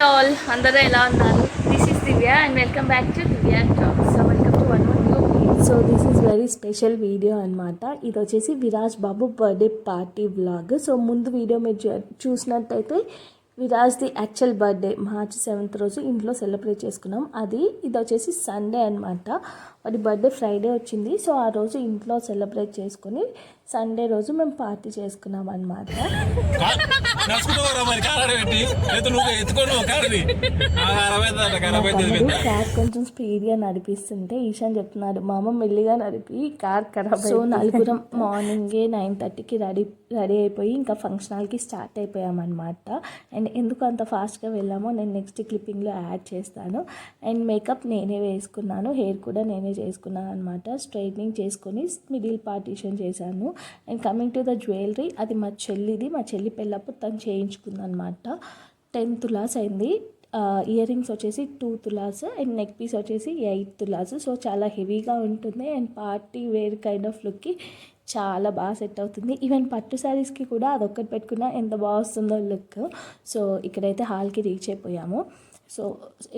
All అందరూ ఎలా ఉన్నారు? This is Divya and welcome back to Divya talks. So welcome to one more new video. So this is very special video అనమాట. ఇది వచ్చేసి విరాజ్ బాబు birthday party vlog. So ముందు video మీరు చూసినట్టయితే విరాజ్ది actual birthday మార్చి 7th రోజు ఇంట్లో సెలబ్రేట్ చేసుకున్నాం. ఇది వచ్చేసి సండే అనమాట. వాడి బర్త్డే ఫ్రైడే వచ్చింది. సో ఆ రోజు ఇంట్లో సెలబ్రేట్ చేసుకుని సండే రోజు మేము పార్టీ చేసుకున్నాం అనమాట. కార్ కొంచెం స్పీడ్గా నడిపిస్తుంటే ఈశాన్ చెప్తున్నాడు, మా అమ్మ మెల్లిగా నడిపి కార్ ఖరాబ్. సో నలుగురం మార్నింగే 9:30కి రెడీ అయిపోయి ఇంకా ఫంక్షన్ హాల్కి స్టార్ట్ అయిపోయామన్నమాట. అండ్ ఎందుకు అంత ఫాస్ట్గా వెళ్ళామో నేను నెక్స్ట్ క్లిప్పింగ్లో యాడ్ చేస్తాను. అండ్ మేకప్ నేనే వేసుకున్నాను, హెయిర్ కూడా నేనే చేసుకున్నాను అనమాట. స్ట్రైట్నింగ్ చేసుకొని మిడిల్ పార్టీషన్ చేశాను. And coming to the jewellery, అది మా చెల్లి పెళ్ళప్పుడు తను చేయించుకుందనమాట. 10 తులాస్ అయింది. ఇయర్ రింగ్స్ వచ్చేసి 2 తులాస్ అండ్ నెక్ పీస్ వచ్చేసి 8 తులాస్. సో చాలా హెవీగా ఉంటుంది and party wear kind of లుక్కి చాలా బాగా సెట్ అవుతుంది. ఈవెన్ పట్టు శారీస్కి కూడా అదొక్కటి పెట్టుకున్నా ఎంత బాగా వస్తుందో లుక్. సో ఇక్కడైతే హాల్కి రీచ్ అయిపోయాము. సో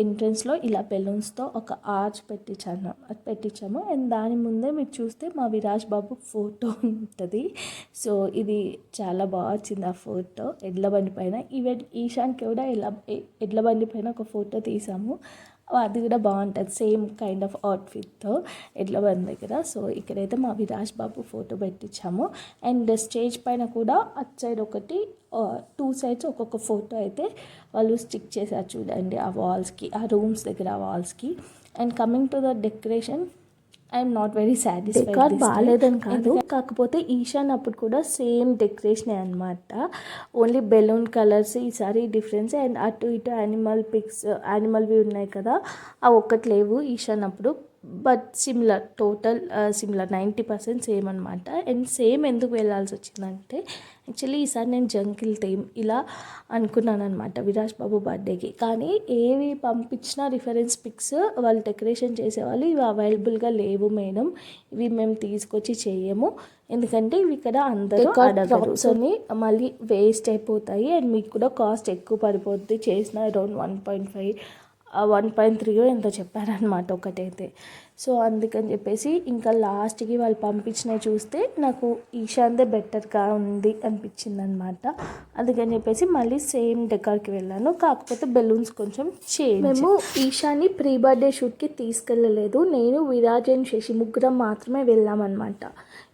ఎంట్రన్స్లో ఇలా బెలూన్స్తో ఒక ఆర్చ్ పెట్టించాము. అండ్ దాని ముందే మీరు చూస్తే మా విరాజ్ బాబు ఫోటో ఉంటుంది. సో ఇది చాలా బాగా వచ్చింది ఆ ఫోటో ఎడ్ల బండి పైన. ఈవెన్ ఈశాన్కి కూడా ఎడ్ల బండి పైన ఒక ఫోటో తీసాము. అది కూడా బాగుంటుంది, సేమ్ కైండ్ ఆఫ్ అవుట్ఫిట్తో ఎడ్ల బండి దగ్గర. సో ఇక్కడైతే మా విరాజ్ బాబు ఫోటో పెట్టించాము. అండ్ స్టేజ్ పైన కూడా అటు సైడ్ ఒకటి 2 సైడ్స్ ఒక్కొక్క ఫోటో అయితే వాళ్ళు స్టిక్ చేశారు చూడండి, ఆ వాల్స్కి, ఆ రూమ్స్ దగ్గర ఆ వాల్స్కి. And coming to the decoration, I'm not very satisfied. బాగాలేదని కాదు, కాకపోతే ఈశాన్ అప్పుడు కూడా సేమ్ డెకరేషనే అనమాట. ఓన్లీ బెలూన్ కలర్స్ ఈసారి డిఫరెన్స్. అండ్ అటు ఇటు యానిమల్వి ఉన్నాయి కదా, అవి ఒక్కటి లేవు ఈశాన్ అప్పుడు. బట్ టోటల్ సిమిలర్ 90% సేమ్ అనమాట. అండ్ సేమ్ ఎందుకు వెళ్ళాల్సి వచ్చిందంటే యాక్చువల్లీ ఈసారి నేను జంకిల్ థీమ్ ఇలా అనుకున్నాను అనమాట విరాజ్ బాబు బర్త్డేకి. కానీ ఏవి పంపించిన రిఫరెన్స్ పిక్స్ వాళ్ళు డెకరేషన్ చేసేవాళ్ళు ఇవి అవైలబుల్గా లేవు మేడం, ఇవి మేము తీసుకొచ్చి చేయము, ఎందుకంటే ఇవి ఇక్కడ అందరూ అడగరు, సో మళ్ళీ వేస్ట్ అయిపోతాయి అండ్ మీకు కూడా కాస్ట్ ఎక్కువ పడిపోద్ది. చేసిన అరౌండ్ 1.3 ఎంతో చెప్పారనమాట ఒకటైతే. సో అందుకని చెప్పేసి ఇంకా లాస్ట్కి వాళ్ళు పంపించినవి చూస్తే నాకు ఈశాన్దే బెటర్గా ఉంది అనిపించింది అనమాట. అందుకని చెప్పేసి మళ్ళీ సేమ్ డెకార్కి వెళ్ళాను, కాకపోతే బెలూన్స్ కొంచెం చేంజ్. మేము ఈశాన్ని ప్రీ బర్త్డే షూట్కి తీసుకెళ్ళలేదు, నేను విరాజ్ అండ్ శశి ముగ్గురం మాత్రమే వెళ్ళామన్నమాట.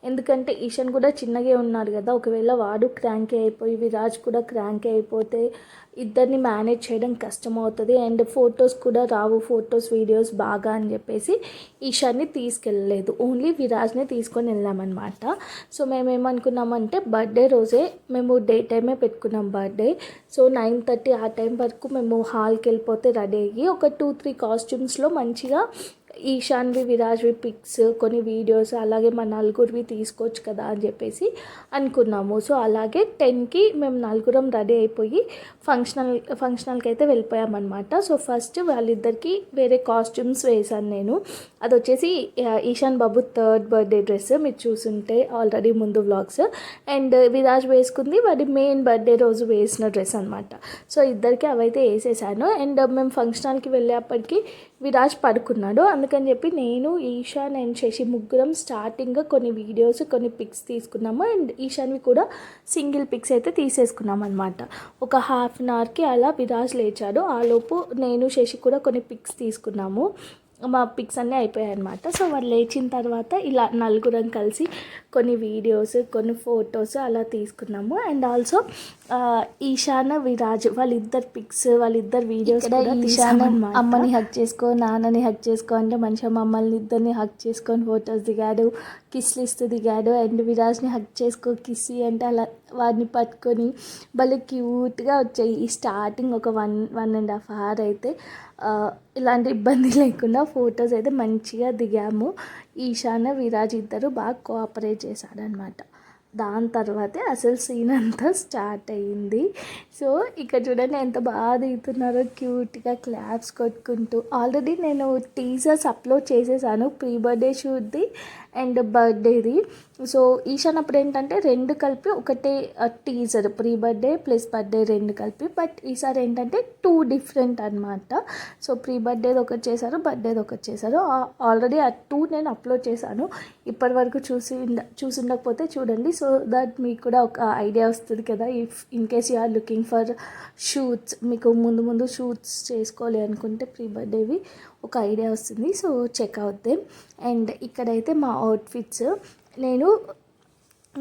ఎందుకంటే ఈశాన్ కూడా చిన్నగా ఉన్నాడు కదా, ఒకవేళ వాడు క్రాంకీ అయిపోయి విరాజ్ కూడా క్రాంకీ అయిపోతే ఇద్దరిని మేనేజ్ చేయడం కష్టం అవుతుంది అండ్ ఫొటోస్ కూడా రావు, వీడియోస్ బాగా అని చెప్పేసి ఈశాన్ని తీసుకెళ్ళలేదు, ఓన్లీ విరాజ్ని తీసుకొని వెళ్ళామన్నమాట. సో మేము ఏమనుకున్నామంటే బర్త్డే రోజే మేము డే టైమే పెట్టుకున్నాం బర్త్డే. సో 9:30 ఆ టైం వరకు మేము హాల్కి వెళ్ళిపోతే రెడీ అయ్యి ఒక 2-3 కాస్ట్యూమ్స్లో మంచిగా ఈశాన్వి విరాజ్వి పిక్స్ కొన్ని వీడియోస్ అలాగే మా నలుగురివి తీసుకోవచ్చు కదా అని చెప్పేసి అనుకున్నాము. సో అలాగే 10కి మేము నలుగురం రెడీ అయిపోయి ఫంక్షనల్కి అయితే వెళ్ళిపోయామన్నమాట. సో ఫస్ట్ వాళ్ళిద్దరికి వేరే కాస్ట్యూమ్స్ వేశాను నేను. అది వచ్చేసి ఈశాన్ బాబు 3rd బర్త్డే డ్రెస్, మీరు చూసుంటే ఆల్రెడీ ముందు వ్లాగ్స్. అండ్ విరాజ్ వేసుకుంది వాడి మెయిన్ బర్త్డే రోజు వేసిన డ్రెస్ అనమాట. సో ఇద్దరికి అవైతే వేసేసాను. అండ్ మేము ఫంక్షనల్కి వెళ్ళేప్పటికి విరాజ్ పడుకున్నాడు, అందుకని చెప్పి నేను ఈశాన్ అండ్ శశి ముగ్గురం స్టార్టింగ్గా కొన్ని వీడియోస్ కొన్ని పిక్స్ తీసుకున్నాము. అండ్ ఈశాన్వి కూడా సింగిల్ పిక్స్ అయితే తీసేసుకున్నాం అనమాట. ఒక ½ అన్ అవర్కి అలా విరాజ్ లేచాడు, ఆలోపు నేను శశి కూడా కొన్ని పిక్స్ తీసుకున్నాము. మా పిక్స్ అన్నీ అయిపోయాయి అనమాట. సో వాళ్ళు లేచిన తర్వాత ఇలా నలుగురం కలిసి కొన్ని వీడియోస్ కొన్ని ఫొటోస్ అలా తీసుకున్నాము. అండ్ ఆల్సో ఈశాన్ విరాజ్ వాళ్ళిద్దరు పిక్స్ వాళ్ళిద్దరు వీడియోస్ ఈశాన్ అమ్మని హక్ చేసుకో నాన్నని హక్ చేసుకో అంటే మంచిగా మమ్మల్ని ఇద్దరిని హక్ చేసుకొని ఫొటోస్ దిగాడు, కిస్లు ఇస్తూ దిగాడు. అండ్ విరాజ్ని హక్ చేసుకో కిస్సి అంటే అలా వాడిని పట్టుకొని భలే క్యూట్గా వచ్చాయి. ఈ స్టార్టింగ్ ఒక 1.5 hour అయితే ఇలాంటి ఇబ్బంది లేకుండా ఫొటోస్ అయితే మంచిగా దిగాము. ఈశాన్ విరాజ్ ఇద్దరు బాగా కోఆపరేట్ చేశాడనమాట. దాని తర్వాతే అసలు సీన్ అంతా స్టార్ట్ అయ్యింది. సో ఇక్కడ చూడండి ఎంత బాగా దిగుతున్నారో క్యూట్గా క్లాప్స్ కొట్టుకుంటూ. ఆల్రెడీ నేను టీజర్స్ అప్లోడ్ చేసేసాను, ప్రీ బర్త్డే షూట్ది అండ్ బర్త్డేది. సో ఈశాన్ అప్పుడు ఏంటంటే రెండు కలిపి ఒకటే teaser, pre birthday plus birthday రెండు కలిపి. బట్ ఈసారి ఏంటంటే 2 డిఫరెంట్ అనమాట. సో ప్రీ బర్త్డేది ఒకటి చేశారు, బర్త్డేది ఒకటి చేశారు. ఆల్రెడీ ఆ 2 నేను అప్లోడ్ చేశాను. ఇప్పటి వరకు చూసుండకపోతే చూడండి, సో దట్ మీకు కూడా ఒక ఐడియా వస్తుంది కదా. If in case you are looking for shoots, మీకు ముందు షూట్స్ చేసుకోవాలి అనుకుంటే ప్రీ బర్త్డేవి ఒక ఐడియా వస్తుంది. So check out them. And ఇక్కడైతే మా అవుట్ఫిట్స్, నేను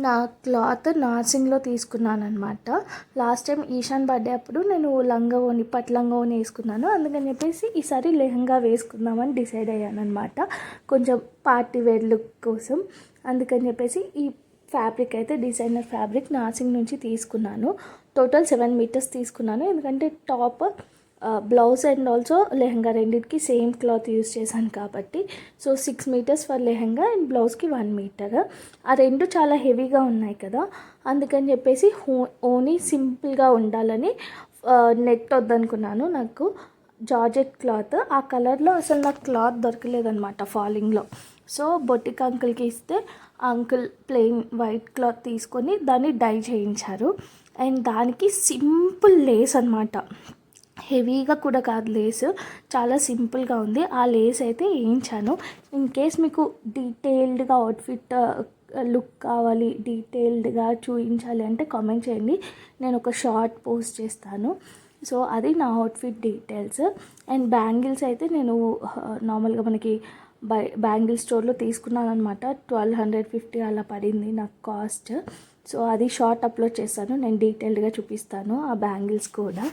నా క్లాత్ నార్సింగ్లో తీసుకున్నాను అనమాట. లాస్ట్ టైం ఈశాన్ బర్త్డే అప్పుడు నేను పట్టు లంగా వేసుకున్నాను. అందుకని చెప్పేసి ఈసారి లెహంగా వేసుకుందామని డిసైడ్ అయ్యాను అనమాట, కొంచెం పార్టీ వేర్ లుక్ కోసం. అందుకని చెప్పేసి ఈ ఫ్యాబ్రిక్ అయితే డిజైనర్ ఫ్యాబ్రిక్ నార్సింగ్ నుంచి తీసుకున్నాను. టోటల్ 7 మీటర్స్ తీసుకున్నాను, ఎందుకంటే top, blouse and also lehenga రెండింటికి సేమ్ క్లాత్ యూజ్ చేశాను కాబట్టి. So 6 metres for lehenga and బ్లౌజ్కి 1 మీటర్. ఆ రెండు చాలా హెవీగా ఉన్నాయి కదా, అందుకని చెప్పేసి ఓన్లీ సింపుల్గా ఉండాలని నెట్ వద్దనుకున్నాను. నాకు జార్జెట్ క్లాత్, ఆ కలర్లో అసలు నాకు క్లాత్ దొరకలేదనమాట ఫాలింగ్లో. సో బొటిక్ అంకుల్కి ఇస్తే అంకుల్ ప్లెయిన్ వైట్ క్లాత్ తీసుకొని దాన్ని డై చేయించారు. అండ్ దానికి సింపుల్ లేస్ అనమాట, హెవీగా కూడా కాదు లేస్, చాలా సింపుల్గా ఉంది. ఆ లేస్ అయితే వేయించాను. ఇన్ కేస్ మీకు డీటెయిల్డ్గా అవుట్ఫిట్ లుక్ కావాలి, డీటెయిల్డ్గా చూపించాలి అంటే కామెంట్ చేయండి, నేను ఒక షార్ట్ పోస్ట్ చేస్తాను. సో అది నా అవుట్ఫిట్ డీటెయిల్స్. అండ్ బ్యాంగిల్స్ అయితే నేను నార్మల్గా మనకి బ్యాంగిల్ స్టోర్లో తీసుకున్నాను అనమాట. 1250 అలా పడింది నాకు కాస్ట్. సో అది షార్ట్ అప్లోడ్ చేస్తాను, నేను డీటెయిల్డ్గా చూపిస్తాను ఆ బ్యాంగిల్స్ కూడా.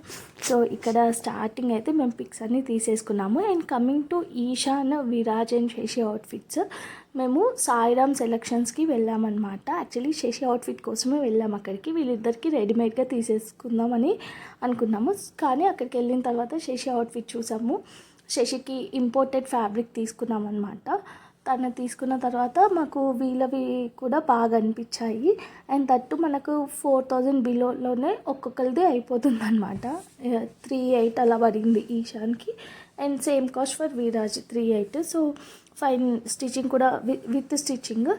సో ఇక్కడ స్టార్టింగ్ అయితే మేము పిక్స్ అన్నీ తీసేసుకున్నాము. And coming to Ishaan, Viraj and Shashi outfits, మేము సాయిరామ్ సెలక్షన్స్కి వెళ్ళామన్నమాట. యాక్చువల్లీ శశి అవుట్ఫిట్ కోసమే వెళ్ళాము అక్కడికి, వీళ్ళిద్దరికి రెడీమేడ్గా తీసేసుకుందామని అనుకున్నాము. కానీ అక్కడికి వెళ్ళిన తర్వాత శశి అవుట్ఫిట్ చూసాము. శశికి ఇంపోర్టెడ్ ఫ్యాబ్రిక్ తీసుకున్నాం అనమాట. తను తీసుకున్న తర్వాత మాకు వీళ్ళవి కూడా బాగా అనిపించాయి. అండ్ దట్టు మనకు 4000 బిలోలోనే ఒక్కొక్కరిది అయిపోతుంది అనమాట. 38 అలా పడింది ఈశాన్కి. And same cost for Viraj 38. So fine stitching కూడా విత్ స్టిచ్చింగ్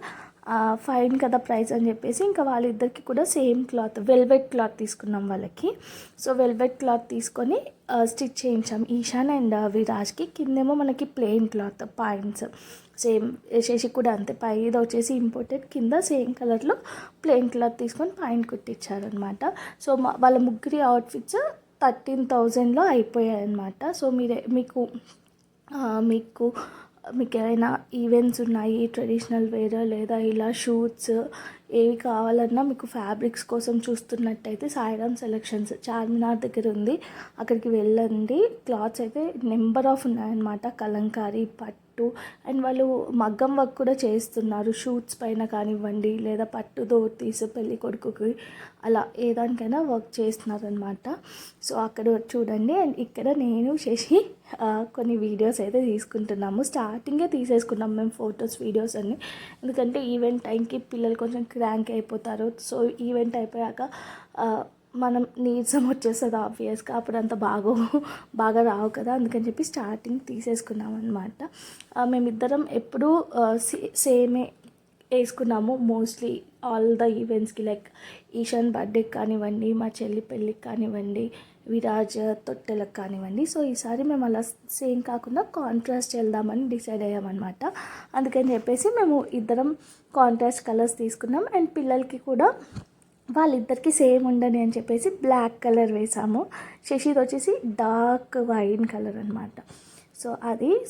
ఫైన్ కదా ప్రైస్ అని చెప్పేసి ఇంకా వాళ్ళిద్దరికి కూడా సేమ్ క్లాత్, వెల్వెట్ క్లాత్ తీసుకున్నాం వాళ్ళకి. సో వెల్వెట్ క్లాత్ తీసుకొని స్టిచ్ చేయించాం ఈశాన్ అండ్ విరాజ్కి. కిందేమో మనకి plain cloth pants, same Shashi కూడా అంతే, పైది వచ్చేసి ఇంపోర్టెడ్, కింద సేమ్ కలర్లో ప్లెయిన్ క్లాత్ తీసుకొని పాయింట్ కుట్టించారనమాట. సో వాళ్ళ ముగ్గురి అవుట్ఫిట్స్ 13,000లో అయిపోయాయి అనమాట. సో మీకు ఏమైనా ఈవెంట్స్ ఉన్నాయి, ట్రెడిషనల్ వేర్ లేదా ఇలా షూట్స్ ఏవి కావాలన్నా మీకు ఫ్యాబ్రిక్స్ కోసం చూస్తున్నట్టయితే సాయిరామ్ సెలక్షన్స్ చార్మినార్ దగ్గర ఉంది, అక్కడికి వెళ్ళండి. క్లాత్స్ అయితే నెంబర్ ఆఫ్ ఉన్నాయన్నమాట, కలంకారీ, పట్టు, అండ్ వాళ్ళు మగ్గం వర్క్ కూడా చేస్తున్నారు షూట్స్ పైన కానివ్వండి, లేదా పట్టు ధోతీస్ పెళ్ళి కొడుకుకి అలా ఏదానికైనా వర్క్ చేస్తున్నారనమాట. సో అక్కడ చూడండి. అండ్ ఇక్కడ నేను శశి కొన్ని వీడియోస్ అయితే తీసుకుంటున్నాము. స్టార్టింగే తీసేసుకున్నాం మేము ఫొటోస్, వీడియోస్ అన్నీ, ఎందుకంటే ఈవెంట్ టైంకి పిల్లలు కొంచెం క్రాంక్ అయిపోతారు. సో ఈవెంట్ అయిపోయాక మనం నీరసం వచ్చేస్తుంది ఆబ్వియస్గా, అప్పుడు అంత బాగా రావు కదా, అందుకని చెప్పి స్టార్టింగ్ తీసేసుకున్నాం అనమాట. మేమిద్దరం ఎప్పుడూ సేమే వేసుకున్నాము మోస్ట్లీ ఆల్ ద ఈవెంట్స్కి, లైక్ ఈశాన్ బర్త్డేకి కానివ్వండి, మా చెల్లి పెళ్ళికి కానివ్వండి, విరాజ్ తొట్టెలకు కానివ్వండి. సో ఈసారి మేము అలా సేమ్ కాకుండా కాంట్రాస్ట్ వెళ్దామని డిసైడ్ అయ్యామన్నమాట. అందుకని చెప్పేసి మేము ఇద్దరం కాంట్రాస్ట్ కలర్స్ తీసుకున్నాం. అండ్ పిల్లలకి కూడా వాళ్ళిద్దరికి సేమ్ ఉండని అని చెప్పేసి బ్లాక్ కలర్ వేసాము. శశిది వచ్చేసి డార్క్ వైన్ కలర్ అనమాట. సో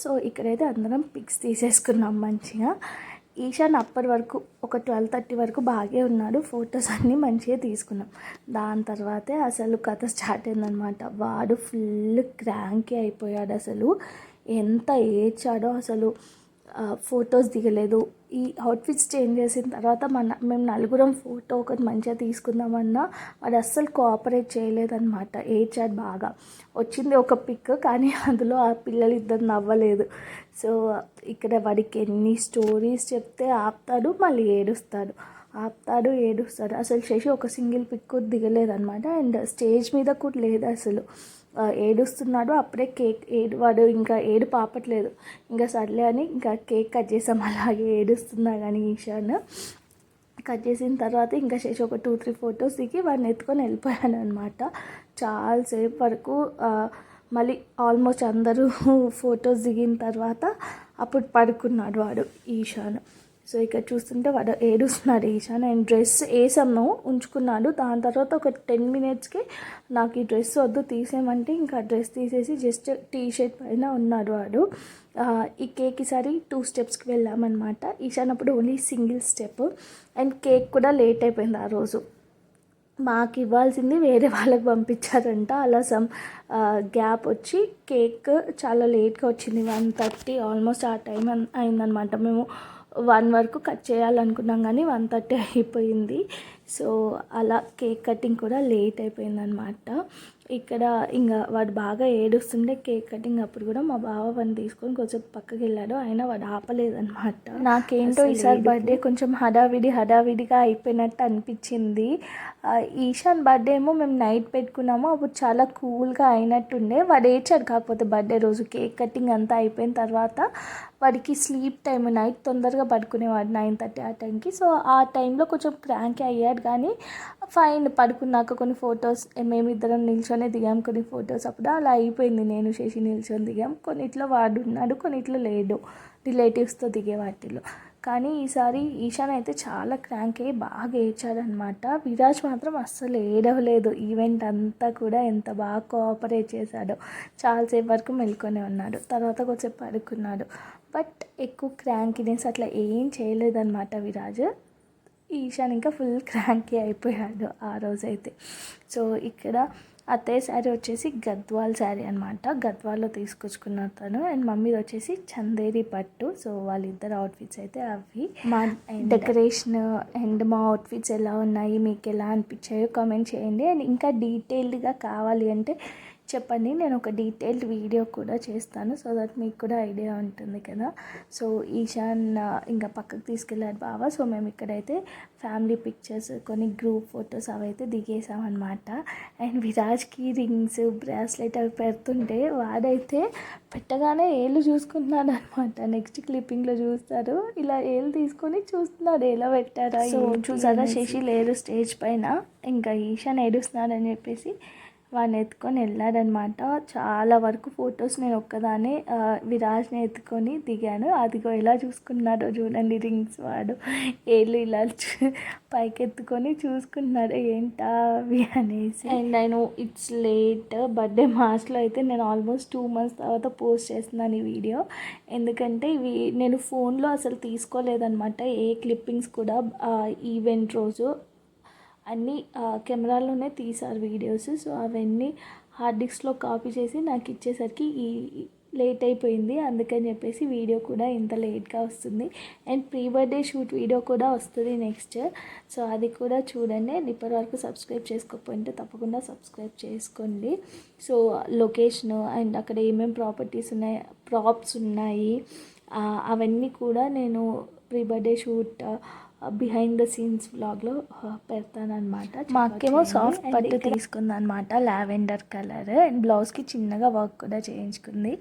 సో ఇక్కడైతే అందరం పిక్స్ తీసేసుకున్నాం మంచిగా. ఈశాన్ అప్పటి వరకు ఒక 12:30 వరకు బాగా ఉన్నాడు, ఫొటోస్ అన్నీ మంచిగా తీసుకున్నాం. దాని తర్వాతే అసలు కథ స్టార్ట్ అయిందనమాట. వాడు ఫుల్ క్రాంకీ అయిపోయాడు, అసలు ఎంత ఏడ్చాడో అసలు. ఫొటోస్ దిగలేదు. ఈ అవుట్ఫిట్స్ చేంజ్ చేసిన తర్వాత మేము నలుగురం ఫోటో ఒకటి మంచిగా తీసుకుందామన్నా వాడు అస్సలు కోఆపరేట్ చేయలేదన్నమాట. ఏడ్చాడు బాగా. వచ్చింది ఒక పిక్, కానీ అందులో ఆ పిల్లలు ఇద్దరు నవ్వలేదు. సో ఇక్కడ వాడికి ఎన్ని స్టోరీస్ చెప్తే ఆపుతాడు, మళ్ళీ ఏడుస్తాడు. ఆపుతాడు, ఏడుస్తాడు. అసలు శశి ఒక సింగిల్ పిక్ కూడా దిగలేదనమాట. అండ్ స్టేజ్ మీద కూడా లేదు అసలు. ఏడుస్తున్నాడు. అప్పుడే కేక్ వాడు ఇంకా ఏడుపు ఆపట్లేదు. ఇంకా సర్లే అని ఇంకా కేక్ కట్ చేసాం. అలాగే ఏడుస్తున్నా కానీ ఈశాన్ కట్ చేసిన తర్వాత ఇంకా శశి ఒక 2-3 ఫొటోస్ దిగి వాడిని ఎత్తుకొని వెళ్ళిపోయాను అనమాట. చాలాసేపు వరకు మళ్ళీ ఆల్మోస్ట్ అందరూ ఫొటోస్ దిగిన తర్వాత అప్పుడు పడుకున్నాడు వాడు ఈశాన్. సో ఇక్కడ చూస్తుంటే వాడు ఏడుస్తున్నాడు ఈశాన్. అండ్ డ్రెస్ వేసాము, ఉంచుకున్నాడు. దాని తర్వాత ఒక 10 మినిట్స్కి నాకు ఈ డ్రెస్ వద్దు తీసేయమంటే ఇంకా డ్రెస్ తీసేసి జస్ట్ టీ షర్ట్ పైన ఉన్నాడు వాడు. ఈ కేక్ ఈసారి 2 స్టెప్స్కి వెళ్ళామన్నమాట. ఈశాన్ అప్పుడు only single step. And cake కూడా లేట్ అయిపోయింది ఆ రోజు. మాకు ఇవ్వాల్సింది వేరే వాళ్ళకి పంపించారంట. అలా సమ్ గ్యాప్ వచ్చి కేక్ చాలా లేట్గా వచ్చింది. 1:30 ఆల్మోస్ట్ ఆ టైం అయిందనమాట. మేము 1 వరకు కట్ చేయాలనుకున్నాం కానీ 1:30 అయిపోయింది. సో అలా కేక్ కటింగ్ కూడా లేట్ అయిపోయిందనమాట. ఇక్కడ ఇంకా వాడు బాగా ఏడుస్తుండే కేక్ కటింగ్ అప్పుడు కూడా మా బావ వాడిని తీసుకొని కొంచెం పక్కకి వెళ్ళాడు. అయినా వాడు ఆపలేదన్నమాట. నాకేంటో ఈసారి బర్త్డే కొంచెం హడావిడిగా అయిపోయినట్టు అనిపించింది. ఈశాన్ బర్త్డే ఏమో మేము నైట్ పెట్టుకున్నాము. అప్పుడు చాలా కూల్గా అయినట్టుండే. వాడు ఏడ్చాడు. కాకపోతే బర్త్డే రోజు కేక్ కటింగ్ అంతా అయిపోయిన తర్వాత వాడికి స్లీప్ టైం, నైట్ తొందరగా పడుకునేవాడు 9:30 ఆ టైంకి. సో ఆ టైంలో కొంచెం క్రాంకీ అయ్యాడు. కానీ ఫైన్, పడుకున్నాక కొన్ని ఫొటోస్ మేమిద్దరం నిల్చొని దిగాం. కొన్ని ఫొటోస్ అప్పుడు అలా అయిపోయింది. నేను శశి నిల్చొని దిగాం. కొన్నిట్లో వాడు ఉన్నాడు, కొన్నిట్లో లేడు, రిలేటివ్స్తో దిగే వాటిలో. కానీ ఈసారి ఈశాన్ అయితే చాలా క్రాంక్ అయ్యి బాగా ఏడ్చాడనమాట. విరాజ్ మాత్రం అస్సలు ఏడవలేదు. ఈవెంట్ అంతా కూడా ఎంత బాగా కోఆపరేట్ చేశాడో. చాలాసేపు వరకు మెల్కొనే ఉన్నాడు. తర్వాత కొంచెం పడుకున్నాడు. బట్ ఎక్కువ క్రాంకీనెస్ అట్లా ఏం చేయలేదన్నమాట విరాజ్. ఈశాన్ ఇంకా ఫుల్ క్రాంకీ అయిపోయాడు ఆ రోజైతే. సో ఇక్కడ అత్తయ్య శారీ వచ్చేసి గద్వాల్ శారీ అనమాట. గద్వాల్లో తీసుకొచ్చుకున్నారు తను. అండ్ మమ్మీది వచ్చేసి చందేరి పట్టు. సో వాళ్ళిద్దరు అవుట్ఫిట్స్ అయితే అవి. మా డెకరేషన్ అండ్ మా అవుట్ఫిట్స్ ఎలా ఉన్నాయి, మీకు ఎలా అనిపించాయో కామెంట్ చేయండి. అండ్ ఇంకా డీటెయిల్డ్గా కావాలి అంటే చెప్పండి, నేను ఒక డీటెయిల్డ్ వీడియో కూడా చేస్తాను. సో దట్ మీకు కూడా ఐడియా ఉంటుంది కదా. సో ఈశాన్ ఇంకా పక్కకు తీసుకెళ్ళాడు బావ. సో మేము ఇక్కడైతే ఫ్యామిలీ పిక్చర్స్, కొన్ని గ్రూప్ ఫొటోస్ అవైతే దిగేసామన్నమాట. అండ్ విరాజ్కి రింగ్స్, బ్రాస్లెట్ అవి పెడుతుంటే వాడైతే పెట్టగానే ఏళ్ళు చూసుకుంటున్నాడు అనమాట. నెక్స్ట్ క్లిప్పింగ్లో చూస్తారు, ఇలా ఏళ్ళు తీసుకొని చూస్తున్నాడు ఎలా పెట్టారా. సో చూసారా, శశి లేరు స్టేజ్ పైన. ఇంకా ఈశాన్ ఏడుస్తున్నాడని చెప్పేసి వాడిని ఎత్తుకొని వెళ్ళాడనమాట. చాలా వరకు ఫొటోస్ నేను ఒక్కదానే విరాజ్ని ఎత్తుకొని దిగాను. అదిగో ఎలా చూసుకున్నాడో చూడండి రింగ్స్. వాడు ఏళ్ళు ఇలా పైకి ఎత్తుకొని చూసుకున్నాడు ఏంటా అవి అనేసి. అండ్ నేను ఇట్స్ లేట్ బర్త్డే మార్చ్లో అయితే నేను ఆల్మోస్ట్ 2 months తర్వాత పోస్ట్ చేస్తున్నాను ఈ వీడియో. ఎందుకంటే ఇవి నేను ఫోన్లో అసలు తీసుకోలేదన్నమాట ఏ క్లిప్పింగ్స్ కూడా. ఈవెంట్ రోజు అన్నీ కెమెరాలోనే తీశారు వీడియోస్. సో అవన్నీ హార్డ్ డిస్క్లో కాపీ చేసి నాకు ఇచ్చేసరికి లేట్ అయిపోయింది. అందుకని చెప్పేసి వీడియో కూడా ఇంత లేట్గా వస్తుంది. And pre birthday shoot video కూడా వస్తుంది నెక్స్ట్. సో అది కూడా చూడండి. అండ్ ఇప్పటి వరకు సబ్స్క్రైబ్ చేసుకోకపోతే తప్పకుండా సబ్స్క్రైబ్ చేసుకోండి. సో లొకేషన్ అండ్ అక్కడ ఏమేమి ప్రాప్స్ ఉన్నాయి అవన్నీ కూడా నేను pre birthday shoot behind the scenes వ్లాగ్లో పెడతానమాట. మా అక్కేమో సాఫ్ట్ పట్టు తీసుకుందనమాట, లావెండర్ కలర్. అండ్ బ్లౌజ్కి చిన్నగా వర్క్ కూడా చేయించుకుంది.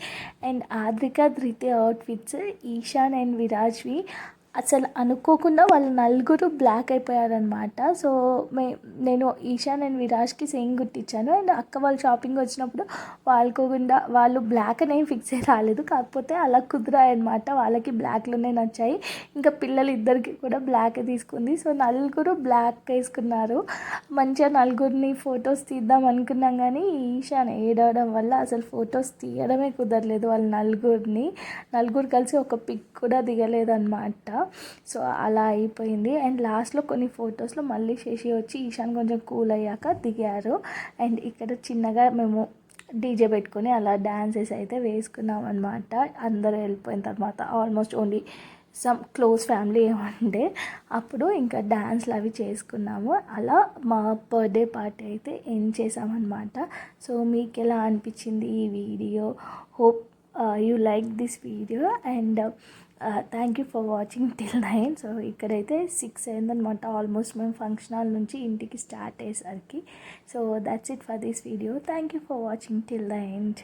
అండ్ ఆద్రిక ధృతి అవుట్ఫిట్స్ ఈశాన్ అండ్ విరాజ్వి అసలు అనుకోకుండా వాళ్ళు నలుగురు బ్లాక్ అయిపోయారనమాట. సో నేను ఈశాన్ అండ్ విరాజ్కి సేమ్ గుర్తించాను. అండ్ అక్క వాళ్ళు షాపింగ్ వచ్చినప్పుడు వాళ్ళు బ్లాక్ అనేవి ఫిక్స్ అయ్యి రాలేదు. కాకపోతే అలా కుదిరాయన్నమాట. వాళ్ళకి బ్లాక్లోనే నచ్చాయి. ఇంకా పిల్లలు ఇద్దరికి కూడా బ్లాక్ తీసుకుంది. సో నలుగురు బ్లాక్ వేసుకున్నారు. మంచిగా నలుగురిని ఫొటోస్ తీద్దాం అనుకున్నాం కానీ ఈశాన్ ఏడవడం వల్ల అసలు ఫొటోస్ తీయడమే కుదరలేదు. వాళ్ళు నలుగురు కలిసి ఒక పిక్ కూడా దిగలేదన్నమాట. సో అలా అయిపోయింది. అండ్ లాస్ట్లో కొన్ని ఫొటోస్లో మళ్ళీ శశి వచ్చి ఈశాన్ కొంచెం కూల్ అయ్యాక దిగారు. అండ్ ఇక్కడ చిన్నగా మేము డీజే పెట్టుకొని అలా డ్యాన్సెస్ అయితే వేసుకున్నాం అనమాట. అందరూ వెళ్ళిపోయిన తర్వాత almost only some close family ఏమంటే అప్పుడు ఇంకా డ్యాన్స్లు అవి చేసుకున్నాము. అలా మా బర్త్డే పార్టీ అయితే ఎండ్ చేసామన్నమాట. సో మీకు ఎలా అనిపించింది ఈ video? Hope you like this video and thank you for watching till 9. So ఇక్కడైతే 6 అయిందనమాట ఆల్మోస్ట్ మేము ఫంక్షన్ హాల్ నుంచి ఇంటికి స్టార్ట్ అయ్యేసరికి. So that's it for this video. Thank you for watching till the end.